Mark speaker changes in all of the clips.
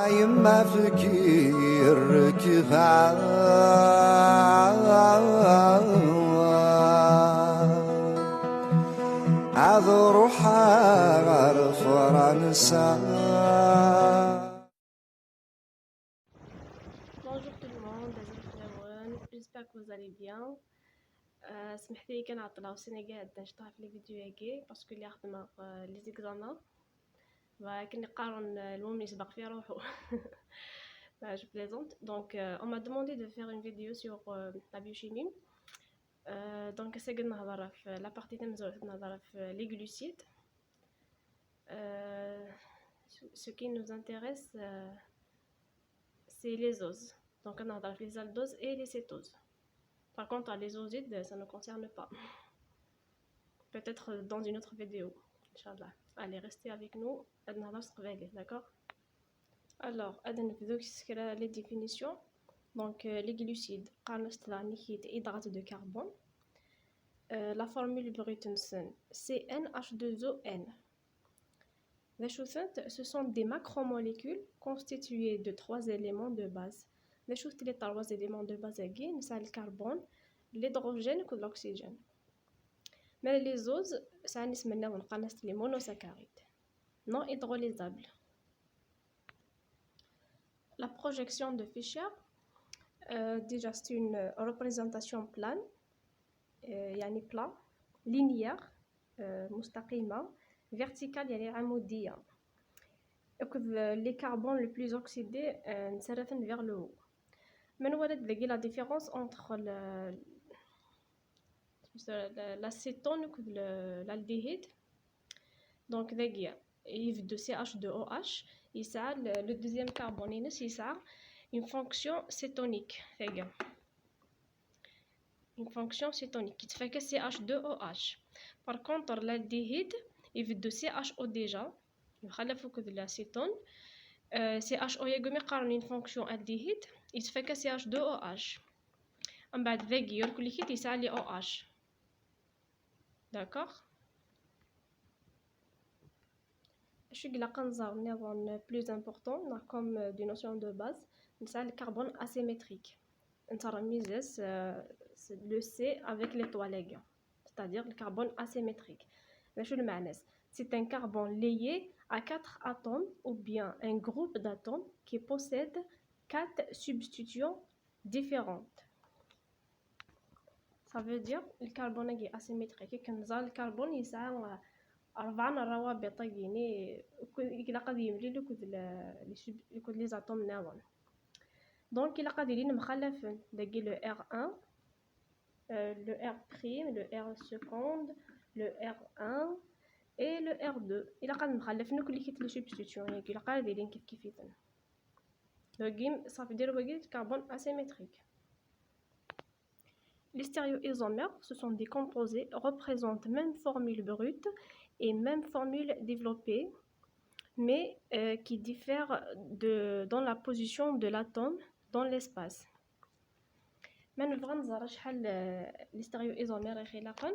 Speaker 1: يما فكرك عاد روحها فرنسا.
Speaker 2: Bonjour tout le monde, j'espère que vous allez bien. سمحت لي كنعطلها وسنغال نشطح في لي فيديو هكي باسكو اللي خدمه لي زيكزامان كنقارن المهم يسبق في روحو. Je plaisante. Donc on m'a demandé de faire une vidéo sur la biochimie. Donc c'est نهضر في la partie تاع نهضر في les glucides. Ce qui nous intéresse c'est les oses. Donc on a les aldoses et les cétoses. Par contre, les osides, ça ne concerne pas. Peut-être dans une autre vidéo. Inch'Allah. Allez, restez avec nous. D'accord? Alors, les définitions. Donc, les glucides, hydrate de carbone. La formule brute, CnH2ON. Ce sont des macromolécules constituées de 3 éléments de base. Les 3 éléments de base, c'est le carbone, l'hydrogène et l'oxygène. Mais les oses, ça les monosaccharides non hydrolysables. La projection de Fischer, déjà c'est une représentation plane, يعني plat, linéaire, مستقيمة, verticale, يعني عمودية. Les carbones les plus oxydés نصرفن vers le haut. من ورد تلاقي la différence entre l'acétone et l'aldéhyde. Donc il de CH2OH, le deuxième carbone il a une fonction cétonique. Une fonction cétonique qui fait que CH2OH. Par contre l'aldéhyde il de CHO déjà. يخلفوا كذا l'acétone CHO يقوم une fonction aldéhyde il fait que CH2OH. من بعد ذاك يركل لي يساعد لي OH. D'accord? Je suis un plus important comme des notions de base, c'est le carbone asymétrique. Le C avec l'étoile, c'est-à-dire le carbone asymétrique. C'est un carbone lié à 4 atomes ou bien un groupe d'atomes qui possède 4 substitutions différentes. Ça veut dire le carbone est asymétrique. Le carbone il a 4 روابط يعني إلا قد يملي لك لي atomes ناون. Donc إلا قد يلين مخلفين داكي le R1 le R', le R seconde, le R1 et le R2. إلا قد مخلفين كل كيت لي substitution يعني إلا قد يلين كيفين. Donc ça veut dire le carbone asymétrique. Les stéréoisomères, ce sont des composés représentent même formule brute et même formule développée, mais qui diffèrent dans la position de l'atome dans l'espace. ما نبغى نزرع شحال لي ستيريوإيزومير خلاقا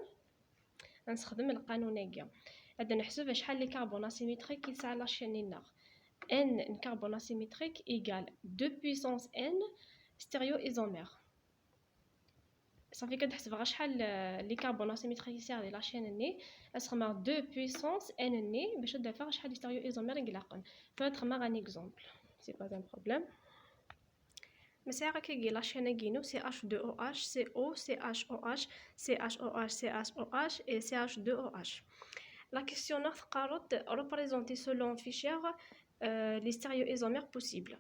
Speaker 2: نستخدم القانون هكا هذا نحسب شحال لي كربون اسيميتريك يساع لا شينينا n كربون اسيميتريك ايغال 2 puissance n ستيريوإيزومير. صافي كنحسب غير شحال لي كربون اسيميتريك يساع لا شينيني اسخما 2 puissance n ني باش ندافع شحال لي ستيريوإيزومير يقلاقن. فاتخما غان اكزومبل سي با ان بروبليم. Mais c'est vrai que la chaîne est CH2OH, CO, CHOH, CHOH, CHOH et CH2OH. La questionnaire représente selon Fischer les stéréoisomères possibles.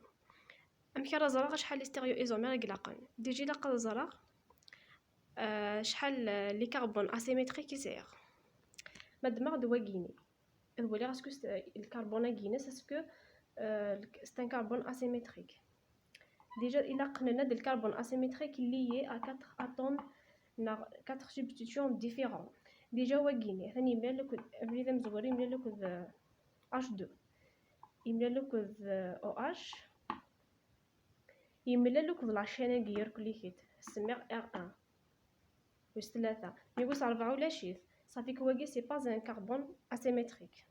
Speaker 2: أمكن زرع شحال لي ستيريوإيزومير يقلاقن. ديجي لقى زرع شحال لي كربون اسيميتريك يسير. مدمر دواكيني. نقول اسكو الكربون كيني اسكو c'est un carbone asymétrique. Déjà, il a un carbone asymétrique lié à 4 atomes, 4 substitutions différentes. Déjà, il y a H2, il y a OH, il y a la chaîne qui est R1. Mais ça fait que ce n'est pas un carbone asymétrique.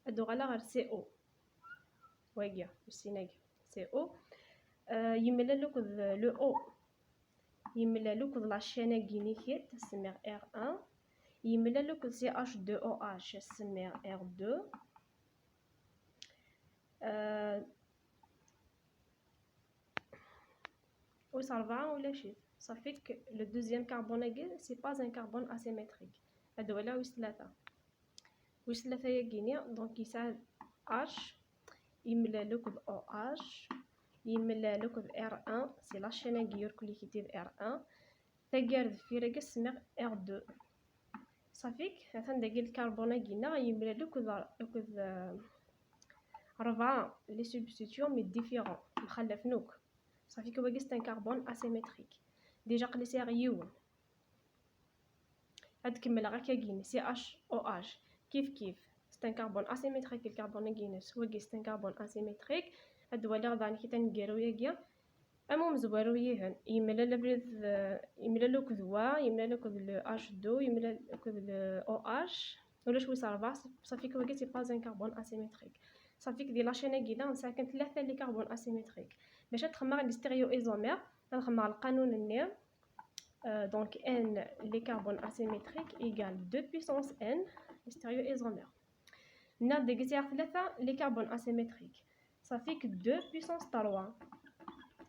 Speaker 2: Donc, alors, CO. واقيا السيناق سي او. يملا لك لو او يملا لك لا شينا كينيكيت تسمى ار 1. يملا لك سي اش 2 او اش تسمى ار 2. وصار 4 ولا شي صافيك. لو دوزيام كربون سي با ان كربون اسيمتريك. هادو ولا واش ثلاثه ياكينيا دونك يساعد اش يملا لك او اش يملا لك ار 1 سي لا شين غيور كوليكتيف ار 1 تاكارد في راه سمى ار 2 صافيك. مثلا داك الكربون كينا يملا لك 4 لي سوبستيتيون مي ديفيرون مخلفنوك صافيك. هو ان كربون اسيمتريك ديجا قليتي غير يون هاد كمل غير كاين سي اش او اش كيف سي ان كربون اسيمتريك. الكربون كينس هو ان كربون اسيمتريك. هاد ولا غادي كي تنقراو ياكيا امو مزوارو يهن يملا لبريد يملا لك ذوا يملا لك اش 2 يملا لك او اش ولا شوي صار صافيك. هو سي با ان كربون اسيمتريك صافيك. دي لاشين كينا نساكن ثلاثه لي كربون اسيمتريك باش تخمر لي ستيريو ايزومير. تنخمر القانون النير دونك ان لي كربون اسيمتريك ايغال 2 puissance n لي ستيريو ايزومير. ناد ديكتير ثلاثه لي كربون اسيمتريك صافيك 2 puissance 3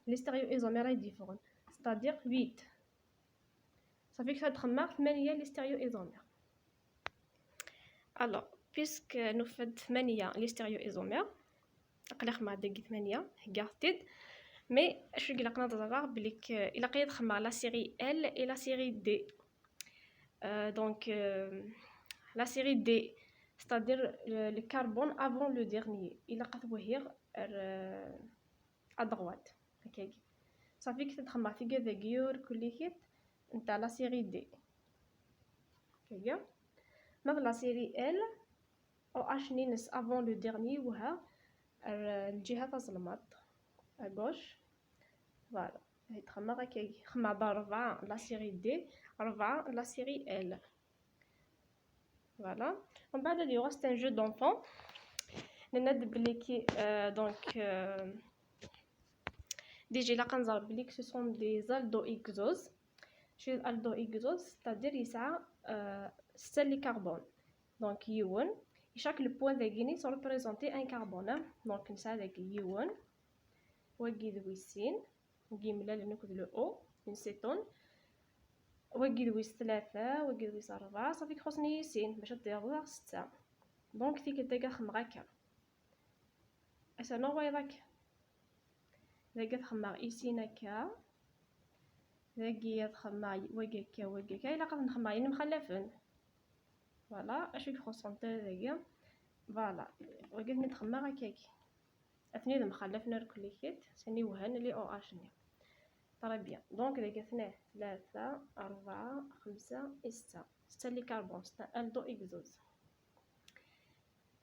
Speaker 2: لي ستيريو ايزومير ديفيرون ستادير 8 صافيك. تخمر 8 لي ستيريو ايزومير. الوغ بيسك نفد 8 لي ستيريو ايزومير قلق مع دقي 8 غارتيد مي اش قلقنا تظهر بليك الا قيد خمر لا سيري ال اي لا سيري دي. دونك لا سيري دي ستادير لو كربون افون لو ديرنيي الا قتوهير ا دروات هكاك صافيك. تخمر في كذا غيور كليكيت نتاع لا سيري دي هكايا. مثلا لا سيري ال او اش نينس افون لو ديرنيي وها الجهه تظلمت اغوش فوالا. هي تخمر هكاك خمر ب4 لا سيري دي 4 لا سيري ال فوالا. ومن بعد اللي هو سي ان جو دونفون نند بليكي دونك ديجي لا كنزر بليك سو سون دي زالدو اكزوز. شي الالدو اكزوز ستادير يسعى 6 لي كربون دونك يون chaque le point داكيني سو ريبريزونتي ان كربون دونك نسعى داك يون وكيد ويسين وكيملا لنكد لو او نسيتون وكيد ويس 3 وكيد ويس 4 صافي. خصني يسين باش دير 6 دونك فيك داك خمر هكا اسا وايضاك داك خمر يسين هكا داك خمر وكاكا وكاكا الا قد نخمر مخلفن فوالا. اش يخصنت داك فوالا وكيد نتخمر هكاك اثنين مخلفنا الكليكيت سني وهن لي او اش ني طري بيان. دونك داك 2 3 4 5 6 6 لي كربون 6 الدو اكزوز.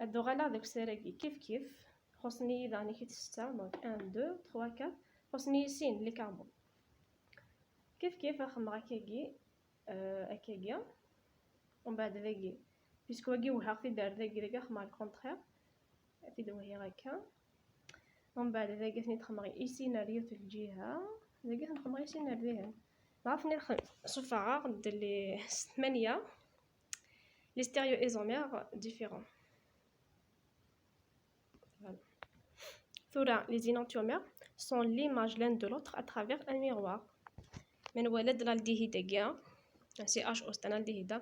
Speaker 2: هادو غالا داك السراكي كيف خصني داني كيت 6 دونك 1 2 3 4 خصني يسين لي كربون كيف نخمر هكاكي هكاكيا. ومن بعد داكي بيسكو واكي وها في دار داكي خمر الكونطرير في دوهي هكا. ومن بعد داكي ثني تخمر يسين ريوت الجهه داكي نخمر يسين رديهن عرفني صفعه ندير لي 8 لي ستيريو ايزومير ديفيرون. ثورا les énantiomères sont l'image l'un de l'autre à travers un miroir. من ولد الالديهيد كاع سي اش او ستانالديهيد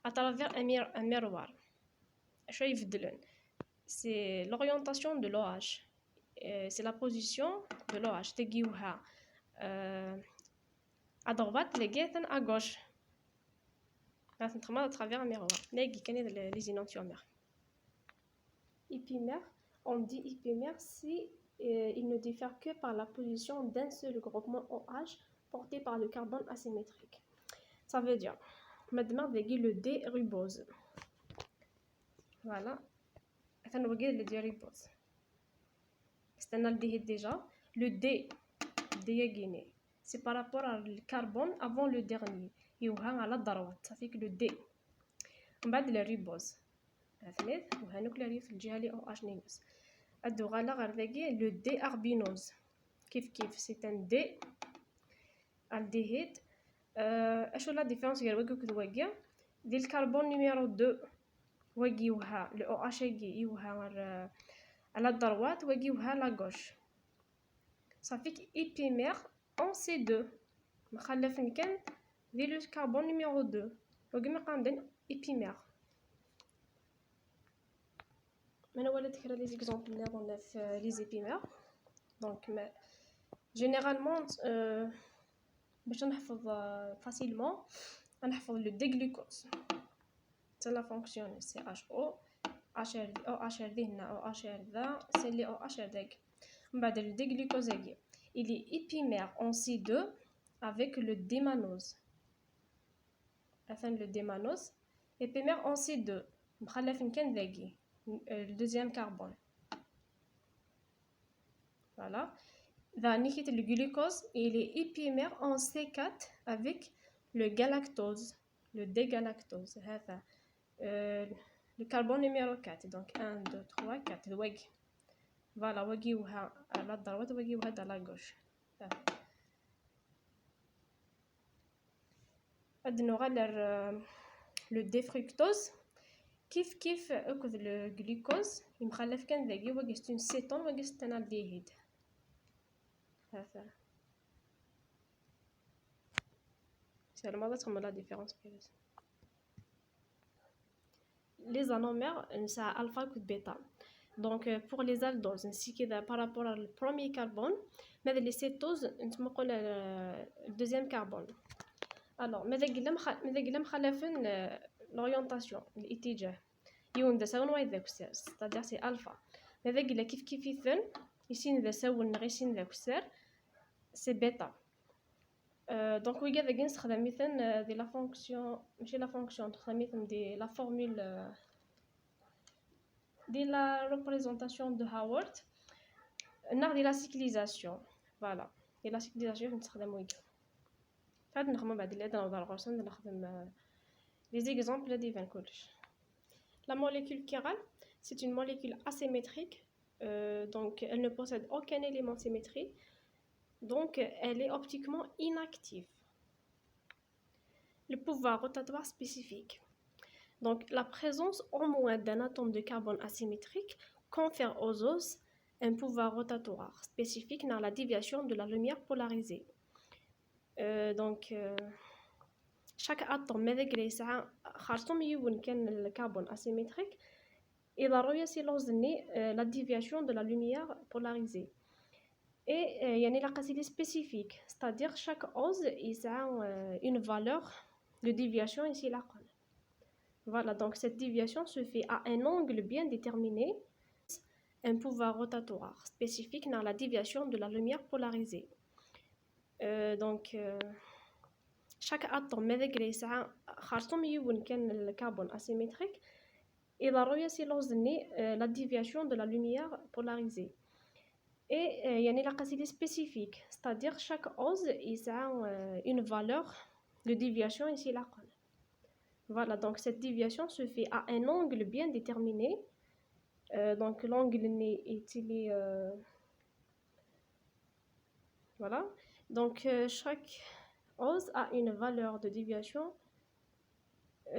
Speaker 2: à travers un miroir. شنو يفدلن سي l'orientation de l'OH c'est la position de l'OH تجيوها à droite لقيتن à gauche راح نتخمر à travers un miroir. نلاقي كاين les énantiomères épimères. On dit épimère si il ne diffère que par la position d'un seul groupement OH porté par le carbone asymétrique. Ça veut dire, maintenant, le D ribose. Voilà. Attends, on regarde le D ribose. C'est un aldéhyde déjà. Le D diaguiné, c'est par rapport au carbone avant le dernier. Et on a à la droite. Ça fait que le D. On va de la ribose. هثنين وهنوك اللي في الجهه اللي او اش نينس le D-arbinose. Kif, c'est un D aldéhyde. Quelle est la différence entre le carbone numéro 2 le OH à la droite et à la gauche. Ça fait qu'épimère en C2. Le carbone numéro 2. Épimère. Maintenant, on va décrire les exemples les épimères. Donc, généralement, باش نحفظ facilement نحفظ le déglucose. C'est la fonction CHO OHRD هنا OHR c'est les OHR. بعد le déglucose il est épimère en C2 avec le démanose. Enfin le démanose épimère en C2 مخلف كان ذاكي le deuxième carbone. Voilà. Le glucose, il est épimère en C4 avec le galactose, le dégalactose. Le carbone numéro 4. Donc 1, 2, 3, 4. Voilà, à la droite, à la gauche. Le défructose. Kif le glucose, il me c'est une cétone ou c'est un aldéhyde. C'est la différence. Les anomères, c'est alpha ou bêta. Donc pour les aldoses, ainsi que par rapport au premier carbone, mais les cétoses, le deuxième carbone. Alors, mais l'orientation, l'itijah, c'est-à-dire c'est alpha. Mais c'est bêta. Donc oui, il la fonction, la formule de la représentation de Howard, de la cyclisation. Voilà, et la cyclisation les exemples la molécule chirale, c'est une molécule asymétrique, donc elle ne possède aucun élément de symétrie, donc elle est optiquement inactive. Le pouvoir rotatoire spécifique. Donc la présence au moins d'un atome de carbone asymétrique confère aux os un pouvoir rotatoire spécifique dans la déviation de la lumière polarisée. Chaque atome avec le carbone asymétrique et la déviation de la lumière polarisée. Et il y a une capacité spécifique, c'est-à-dire chaque os a une valeur de déviation ici là. Voilà, donc cette déviation se fait à un angle bien déterminé, un pouvoir rotatoire spécifique dans la déviation de la lumière polarisée. Chaque atome avec le carbone asymétrique et la déviation de la lumière polarisée. Et il y a une capacité spécifique, c'est-à-dire chaque os a une valeur de déviation ici là. Voilà, donc cette déviation se fait à un angle bien déterminé. Donc l'angle est voilà. Donc chaque os a une valeur de déviation.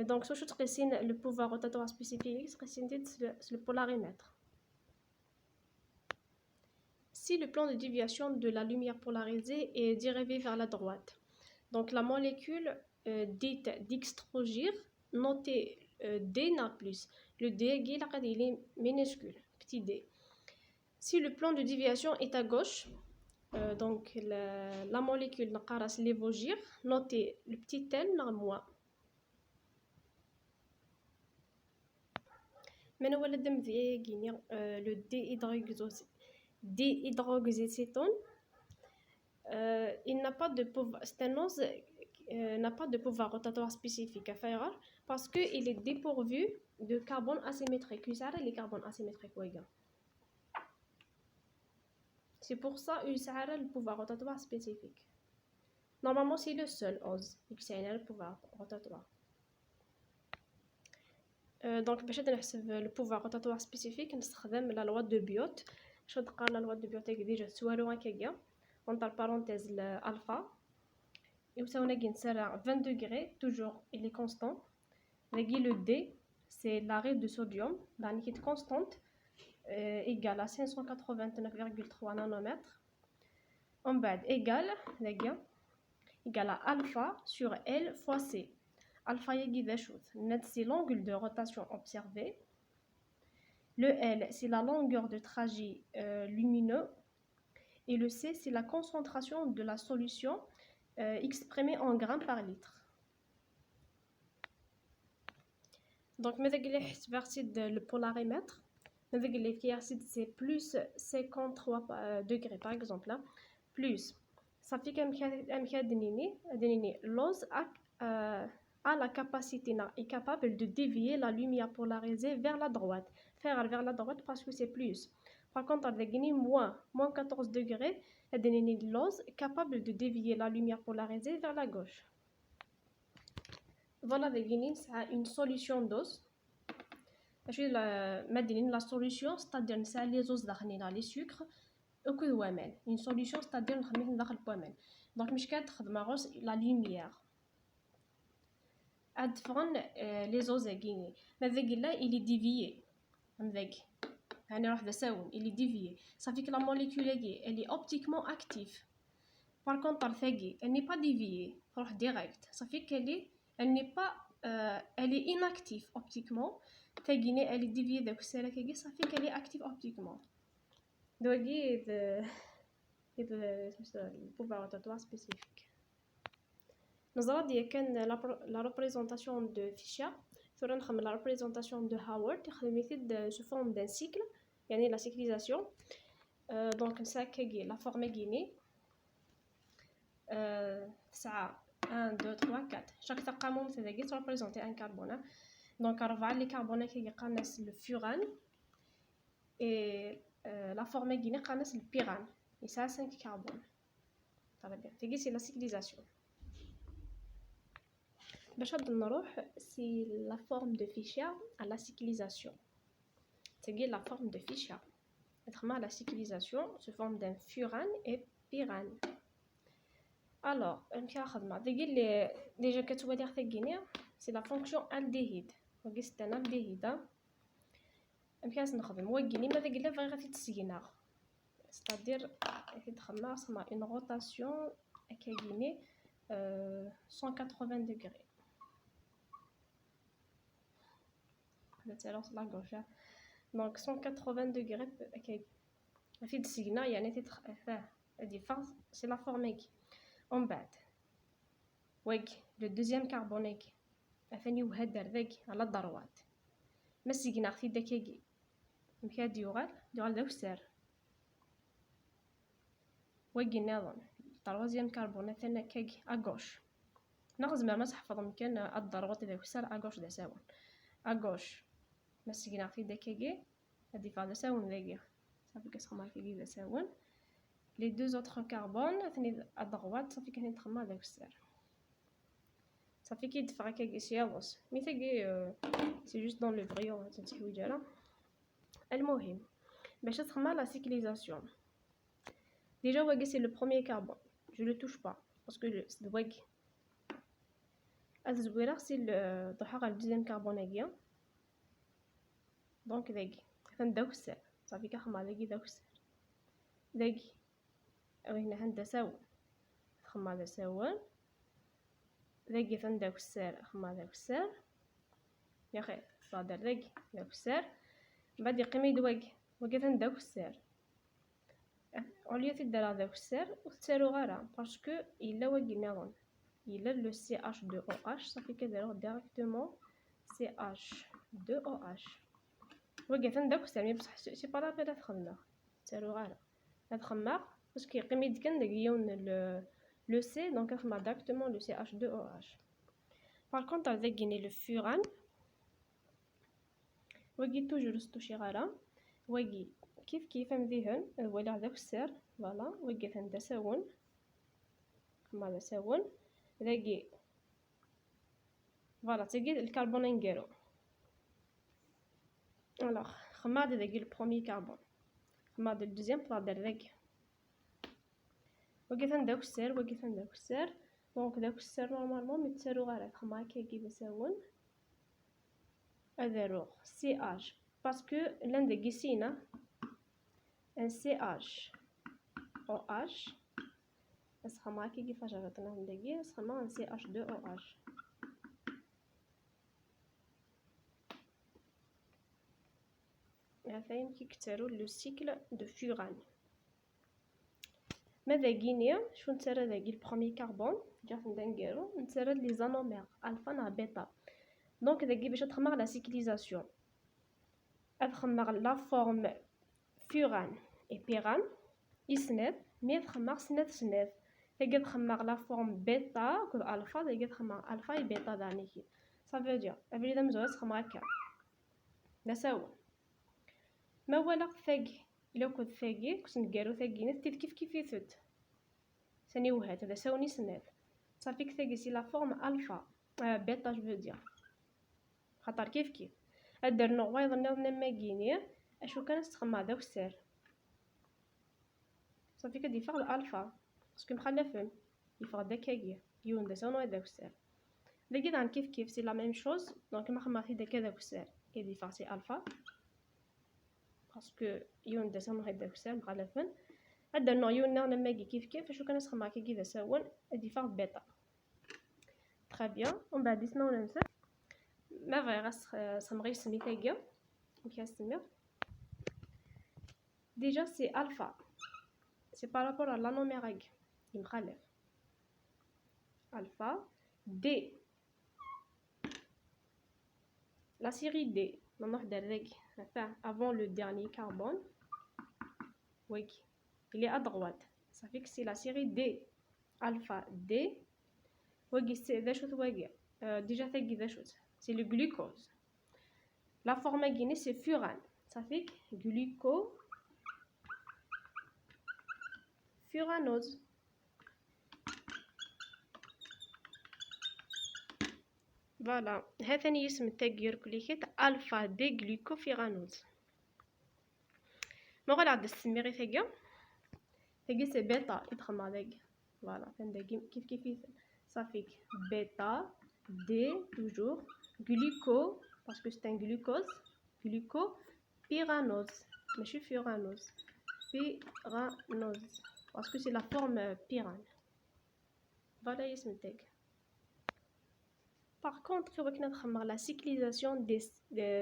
Speaker 2: Donc ce que je le pouvoir rotatoire spécifique, c'est le polarimètre. Si le plan de déviation de la lumière polarisée est dérivé vers la droite, donc la molécule dite d'extrogir, notez D n'a plus. Le D est minuscule, petit d. Si le plan de déviation est à gauche, donc la molécule naqaras lévogir, notez le petit L n'a moins. Maintenant, le déhydroxycétone, il n'a pas de pouvoir, sténose n'a pas de pouvoir rotatoire spécifique à faire parce qu'il est dépourvu de carbone asymétrique. Les carbones asymétriques, c'est pour ça qu'il a le pouvoir rotatoire spécifique. Normalement, c'est le seul os qui a le pouvoir rotatoire. دونك باش نحسب لو بوفوار روتاتوار سبيسيفيك نستخدم لا لوا دو بيوت. باش نقرا لا لوا دو بيوت ديجا سوالو هكايا اونتر بارونتيز الفا يساوي كي نسرع 20 degrés toujours il est constant. Le D c'est l'arrêt de sodium d'un liquide constante égal à 589,3 nanomètres. En bas égal à alpha sur L fois C. Alpha c'est l'angle de rotation observé. Le L c'est la longueur de trajet lumineux. Et le C c'est la concentration de la solution exprimée en grammes par litre. Donc le polarimètre c'est plus 53 degrés par exemple là. Plus ça fait que l'ose a la capacité est capable de dévier la lumière polarisée vers la droite. Faire vers la droite parce que c'est plus. Par contre, avec moins 14 degrés, l'ose est capable de dévier la lumière polarisée vers la gauche. Voilà, une solution d'ose. La solution, c'est-à-dire les oses les sucres. Une solution, c'est-à-dire donc la lumière. Les oses il est dévié. Il est dévié. Ça fait que la molécule elle est optiquement active. Par contre, elle n'est pas déviée. Direct. Ça fait elle est inactive optiquement. Elle est déviée. Ça fait qu'elle est active optiquement. Donc, le pouvoir rotatoire spécifique. Nous avons dit que la représentation de Fischer, la représentation de Howard, sous forme d'un cycle, la cyclisation. Donc, la forme guinée. Ça 1, 2, 3, 4. Chaque taqamum c'est représenter un carbone. Donc, les carbones qui connaissent le furane et la forme guinée connaissent le pyrane. Et ça, 5 carbones. Ça va bien. C'est la cyclisation. C'est la forme de Fischer à la cyclisation. C'est la forme de Fischer. La cyclisation se forme d'un furane et pyrane. Alors, déjà que tu vas dire c'est la fonction aldéhyde. C'est un aldéhyde. C'est-à-dire une rotation qui est 180 degrés. Donc 180 degrés c'est la forme. En bas le deuxième carbone à la droite mais si on a fait des kégis troisième carbone à gauche ناخذ ما حفظ مكان الضروات إذا كسر à gauche دساون à gauche mais si on a fait des kégis هذه فعل دساون ذاك صافي كسر كيجي دساون. Les deux autres carbones à droite ça fait qu'on est avec ça. Ça fait qu'il fera quelque chose. Mais c'est juste dans le brillant cette حويجة là. المهم باش تخمم la cyclisation. Déjà c'est le premier carbone. Je le touche pas parce que c'est le الزويرة c'est le deuxième carbone هي. Donc نداو السر صافي كخمم داك السر. داك هنا هندساو خما هذا ساوان ذاك فنداك السار خما داك السار يا خير صادر ذاك السار بعد يقيم يدواك وقف هنداك السار عليا تدار داك السار وتسالو غيرها باسكو الا واقي نظن الا لو CH2OH صافي كديرو ديريكتومون CH2OH وقف هنداك السار مي بصح سي با لا بينا تخمم تسالو غيرها تخمم parce qu'il y a le C, donc on a directement le CH2OH. Par contre, avec le furane, on a toujours ce toucher-là. On a كيف مذهن ولا هذاك السر فوالا وقف عند ساون كما هذا ساون لاقي فوالا تلقى الكربون نقالو Alors, خمار داك le premier carbone. خمار le deuxième طلع داك. وقف عندك السر وقف عندك السر. دونك داك السر نورمالمون متساوي غير خمار كي يساوون هذا CH باسكو لان داك سينا ان CH OH اسخما كيفاش عرفنا عندك اسخما ان CH2OH. هذا كيكثروا لو سيكل دو فوران. ماذا قينيا شو نتسرى داكي البروميي كربون جات نديرو نتسرى لي زانومير الفا نا بيتا. دونك داكي باش تخمر لا سيكليزاسيون تخمر لا فورم فوران اي بيران يسند مي تخمر سند سند تاكي تخمر لا فورم بيتا كل الفا تاكي تخمر الفا اي بيتا دانيكي صافي دير افري دا مزوج تخمر هكا لا سوا ما ولا ثاقي الا كنت ثاقي كنت نديرو ثاقينا تيت كيف يثوت ثاني وهات هذا ساوني سناد صافي ثاقي سي لا فورم الفا بيتا جو دير خاطر كيف درنا وايضا نظن ما كينيا اشو كان نستخدم داك السر صافي كديفاغ الالفا باسكو مخلفين يفاغ داك يون دا ساونو داك السر داكي دان كيف سي لا ميم شوز. دونك ما خمرتي داك السر كيديفاغ سي الفا باسكو يون دا ساونو داك السر مخلفين هذا النوع يون نماكي كيف اشو كان نسخمر كي دا ساون ديفاغ بيتا تري بيان. ومن بعد ديسنا وننسى ما فيغاس سمغي سميتاكيا كي سمير ديجا سي الفا سي بارابور ا لا نوميراك يمخالف الفا دي la série D نروح درك هذا avant le dernier carbone oui il est à droite ça fait que c'est la série D alpha D oui c'est ذا شوت واقع déjà ثقي ذا شوت c'est le glucose. La forme guinée c'est furane. Ça fait furanose. Voilà. هذا اسم التغيير كليكيت الفا دي جلوكوفيرانوز. ما غادي عاد السميري ثقيا سي بيتا يدخل هذاك. فوالا فهمتي كيف صافي بيتا D toujours gluco parce que c'est un glucose glucopyranose ماشي furanose pyranose parce que c'est la forme pyrane. Voilà اسم تاعك. Par contre كي بغينا نخمر la cyclisation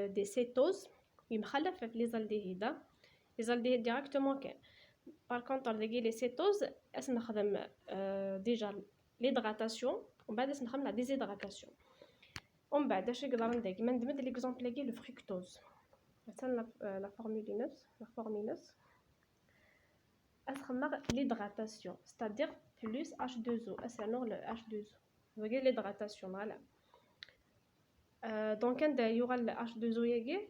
Speaker 2: des cétoses يمخلف في les aldéhydes directement كان. Par contre les cétoses اس نخدم déjà l'hydratation ومن بعد نخدم لا ديزيدراتاسيون ومن بعد اش نقدر ندير كيما ندمد ليكزامبل كي لو فركتوز مثلا لا فورمينوس اسخمر l'hydratation c'est-à-dire plus H2O اسانور le H2O voyez l'hydratation voilà donc عند يوغا ل H2O ياكي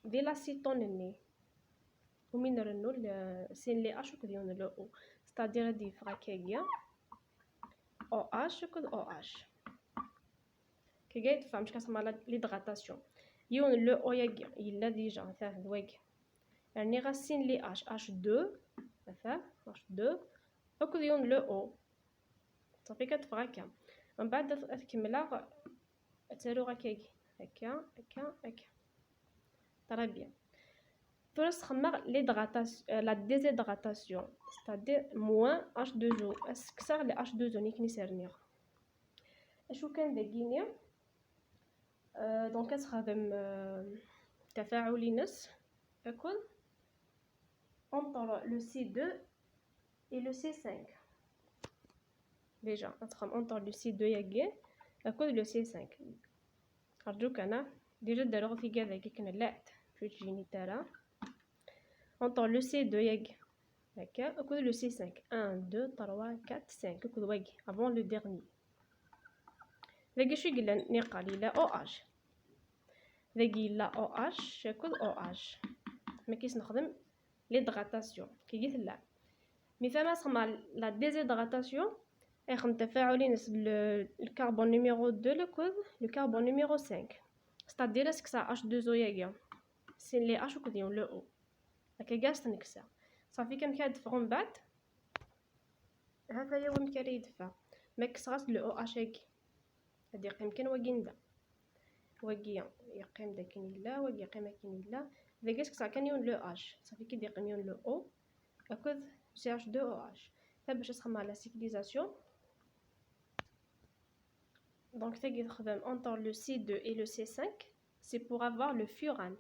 Speaker 2: دي لاسيتونيني ومن رنو سين لي اش وكديون لو او c'est-à-dire دي فراكيا OH كود OH كي جاي تفهم واش كنسمى ليدغاتاسيون يون لو او ياكي الا ديجا تاع الواكي يعني غاسين لي H2 مثلا H2 وكود يون لو او صافي كتفراكا من بعد تكملها تسالو هكاكي هكا طري بيان فرس خمر ليدغاتاسيون لا ديزيدغاتاسيون c'est-à-dire moins H2O اسكثر ل H2O نيك نسرنيغ اشو كان داكينيا دونك كتخدم تفاعلي نص اكل entre le C2 et le C5 déjà نتخدم entre le C2 ياكي اكل le C5 ارجوك انا ديجا دارو في كاع داك كنا لعت في تجيني ترى entre le C2 ياكي هكا اكل le C5 1 2 3 4 5 اكل واقي avant le dernier ذاك شو قلنا نقال لا OH ذاك لا OH اكل OH ما كيس نخدم ليدغاتاسيون كي قلت لا مثلا سما لا ديزيدغاتاسيون اخم تفاعلي نسب الكربون نيميرو 2 لكل لو كربون نيميرو 5 c'est-à-dire que ça H2O ياكي سي لي اش وكديون لو او هكا كاع تنكسر صافي كان كيدفعو من بعد هذا هي وين كان يدفع ما كسرات لو او اش هكي هادي يقيم كان واكين دا واكيا يقيم دا كاين لا واكي يقيم كاين لا اذا كاس كسر كان يون لو اش صافي كي يقيم يون لو او اكد سي اش 2 او اش باش تخدم على سيكليزاسيون donc تاكي تخدم entre le C2 et le C5 c'est pour avoir le furane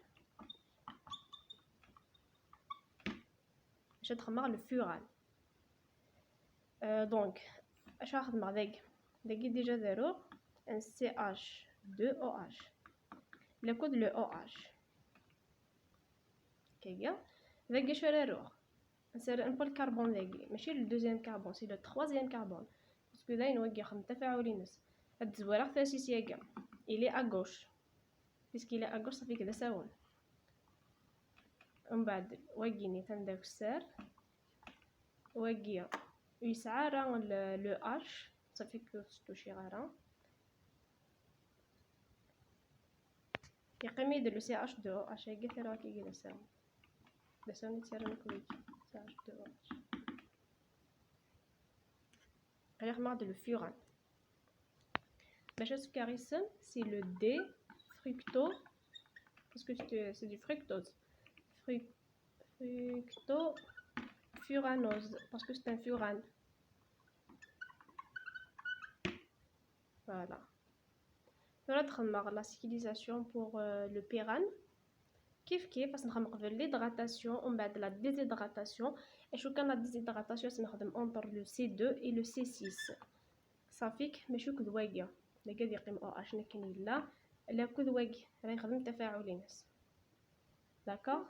Speaker 2: باش تخدم le furane donc اش نخدم هذاك داكي ديجا دارو ان CH2OH بلا كود لو OH كيا داكي شراروح نسير نبل الكربون داكي ماشي لو دوزيام كربون سي لو تروازيام كربون باسكو داين واقي خدم تفاعلي نص هاد الزويره ثلاثي كاع الي ا غوش باسكو الي ا غوش صافي كذا ساون ومن بعد واقيني تنداك السار واقيه يسعى راه لو اش صافي كتوشي غير يقيم يدير لو سي اش 2 او اش هكا ثرا كي كذا ساون لا ساون تسير نكوي سي اش 2 او اش غير خمار لو فوران باش السكر يسم سي لو دي فركتو باسكو سي دو فركتوز فركتو furanose parce que c'est un furane. Voilà. Voilà la cyclisation pour le pyrane. Kif parce que l'hydratation, on va de la déshydratation. Et chacun la déshydratation, c'est entre le C2 et le C6. Ça fait que je suis douaga. Les gars disent que OH n'est qu'un là. La coup douaga, elle est vraiment تفاعلين. D'accord?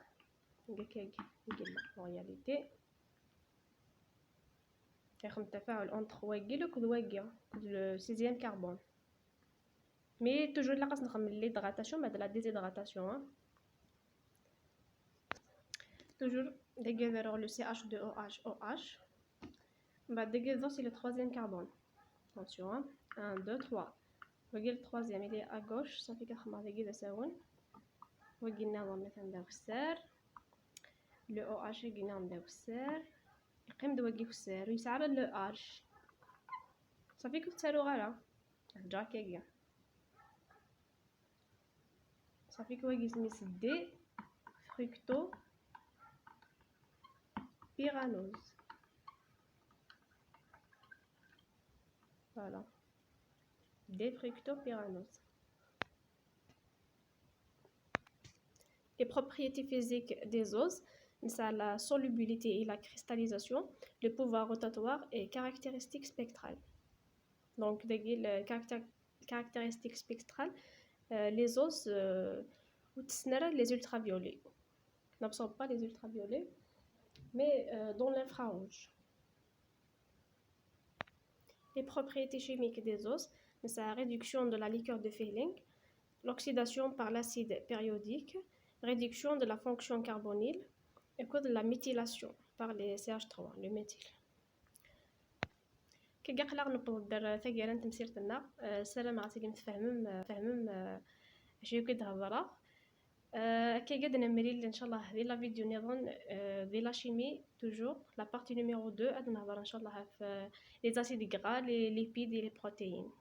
Speaker 2: En réalité. يخدم التفاعل entre واقي وكد واقي لو سيزيام كربون مي توجور لا خاص نخمم ليدغاتاسيون بعد لا ديزيدغاتاسيون توجور داكي دارو لو سي اش 2 او اش او اش بعد داكي دو سي لو تروازيام كربون attention 1 2 3 واقي التروازيام اللي ا غوش صافي كنخمم داكي تساون واقي ناضم مثلا داك السار لو او اش قلنا داك السار يقيم دواقي في السير ويسعى لو اش صافي كيف تسالو غالا جاكيا صافي كواقي سميس دي فركتو بيرانوز فوالا دي فركتو بيرانوز les propriétés physiques des os la solubilité et la cristallisation, le pouvoir rotatoire et caractéristiques spectrales. Donc, les caractéristiques spectrales, les os, les ultraviolets. N'absorbent pas les ultraviolets, mais dans l'infrarouge. Les propriétés chimiques des os, la réduction de la liqueur de Fehling, l'oxydation par l'acide périodique, réduction de la fonction carbonyle, et de la méthylation par les CH3 le méthyle كي قاقلا نبض دار ثقيله تمسيرتنا السلام عليكم تفهمم شنو كيتهضر كي قد نمري ان شاء الله هذه لا فيديو نظن دي لا شيمي توجور لا بارتي نيميرو 2 غادي نهضر ان شاء الله في لي اسيد غرا لي ليبيد لي بروتيين